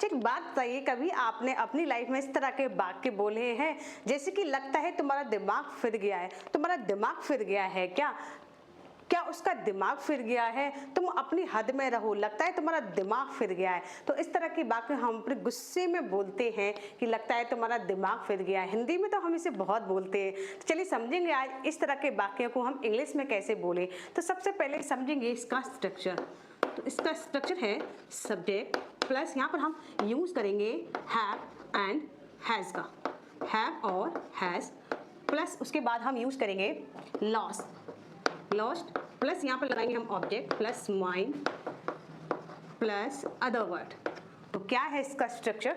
अच्छा एक बात बताइए, कभी आपने अपनी लाइफ में इस तरह के वाक्य बोले हैं जैसे कि लगता है तुम्हारा दिमाग फिर गया है? तुम्हारा दिमाग फिर गया है क्या? क्या उसका दिमाग फिर गया है? तुम अपनी हद में रहो, लगता है तुम्हारा दिमाग फिर गया है। तो इस तरह की बातें हम अपने गुस्से में बोलते हैं कि लगता है तुम्हारा दिमाग फिर गया है। हिंदी में तो हम इसे बहुत बोलते हैं। तो चलिए समझेंगे आज इस तरह के वाक्यों को हम इंग्लिश में कैसे बोले। तो सबसे पहले समझेंगे इसका स्ट्रक्चर। तो इसका स्ट्रक्चर है सब्जेक्ट प्लस यहाँ पर हम यूज करेंगे हैव एंड हैज का, हैव और हैज प्लस उसके बाद हम यूज करेंगे लॉस्ट प्लस यहाँ पर लगाएंगे हम object plus mind plus other word. तो क्या है इसका structure?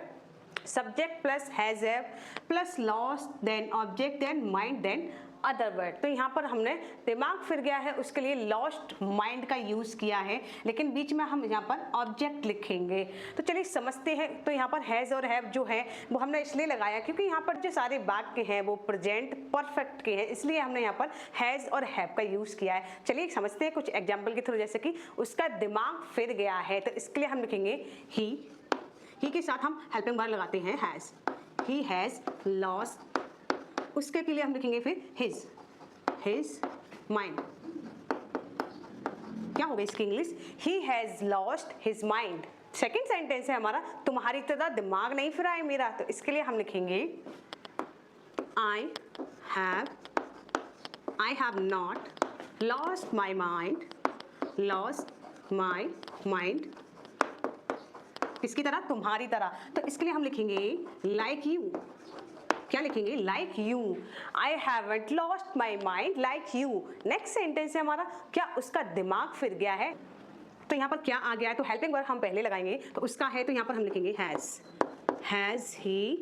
Subject plus has have plus lost then object then mind then other word. तो यहाँ पर हमने दिमाग फिर गया है उसके लिए लॉस्ट माइंड का यूज किया है, लेकिन बीच में हम यहाँ पर ऑब्जेक्ट लिखेंगे। तो चलिए समझते हैं। तो यहाँ पर हैज और हैव जो है वो हमने इसलिए लगाया क्योंकि यहाँ पर जो सारे वाक्य हैं वो प्रेजेंट परफेक्ट के हैं, इसलिए हमने यहाँ पर हैज और हैव का यूज किया है। चलिए समझते हैं कुछ एग्जाम्पल के थ्रू, जैसे कि उसका दिमाग फिर गया है। तो इसके लिए हम लिखेंगे ही के साथ हम हेल्पिंग वर्ब लगाते हैं हैज, ही हैज लॉस्ट। उसके लिए हम लिखेंगे फिर हिज माइंड। क्या होगा इसकी English? He has lost his mind. Second sentence है हमारा तुम्हारी तरह दिमाग नहीं फिरा है मेरा। तो इसके लिए हम लिखेंगे I have not lost my mind. इसकी तरह तुम्हारी तरह। तो इसके लिए हम लिखेंगे लाइक यू। क्या लिखेंगे? Like you. I haven't lost my mind like you. Next sentence है हमारा क्या उसका दिमाग फिर गया है। तो यहाँ पर क्या आ गया है? तो हेल्पिंग वर्ब हम पहले लगाएंगे। तो उसका है तो यहाँ पर हम लिखेंगे has he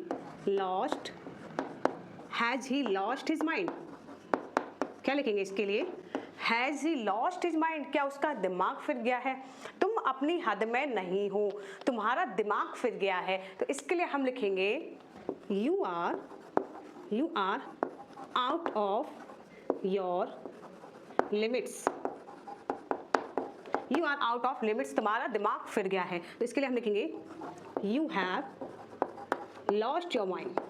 lost his mind. क्या लिखेंगे इसके लिए? Has he lost his mind. क्या उसका दिमाग फिर गया है? तुम अपनी हद में नहीं हो, तुम्हारा दिमाग फिर गया है। तो इसके लिए हम लिखेंगे you are out of your limits। you are out of limits, तुम्हारा दिमाग फिर गया है। तो इसके लिए हम लिखेंगे you have lost your mind।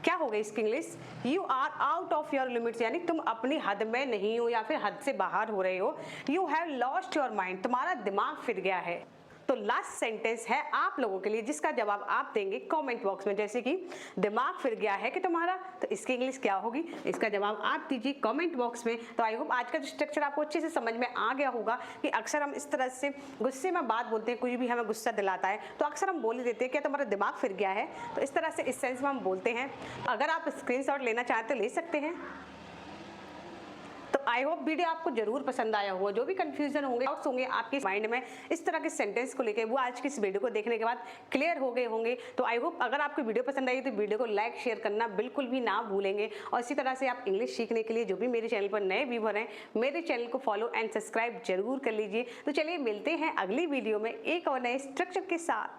क्या हो गई इसकी English? You are out of your limits, यानी तुम अपनी हद में नहीं हो या फिर हद से बाहर हो रहे हो। You have lost your mind, तुम्हारा दिमाग फिर गया है। तो लास्ट सेंटेंस है आप लोगों के लिए जिसका जवाब आप देंगे कमेंट बॉक्स में, जैसे कि दिमाग फिर गया है कि तुम्हारा। तो इसकी इंग्लिश क्या होगी? इसका जवाब आप दीजिए कमेंट बॉक्स में। तो आई होप आज का जो स्ट्रक्चर आपको अच्छे से समझ में आ गया होगा कि अक्सर हम इस तरह से गुस्से में बात बोलते हैं, कोई भी हमें गुस्सा दिलाता है तो अक्सर हम बोल ही देते हैं क्या तुम्हारा दिमाग फिर गया है। तो इस तरह से इस सेंस में हम बोलते हैं। अगर आप स्क्रीनशॉट लेना चाहते ले सकते हैं। तो आई होप वीडियो आपको जरूर पसंद आया होगा। जो भी कंफ्यूजन होंगे, डाउट्स होंगे आपके माइंड में इस तरह के सेंटेंस को लेकर, वो आज की इस वीडियो को देखने के बाद क्लियर हो गए होंगे। तो आई होप अगर आपको वीडियो पसंद आई तो वीडियो को लाइक शेयर करना बिल्कुल भी ना भूलेंगे। और इसी तरह से आप इंग्लिश सीखने के लिए जो भी मेरे चैनल पर नए व्यूअर हैं, मेरे चैनल को फॉलो एंड सब्सक्राइब जरूर कर लीजिए। तो चलिए मिलते हैं अगली वीडियो में एक और नए स्ट्रक्चर के साथ।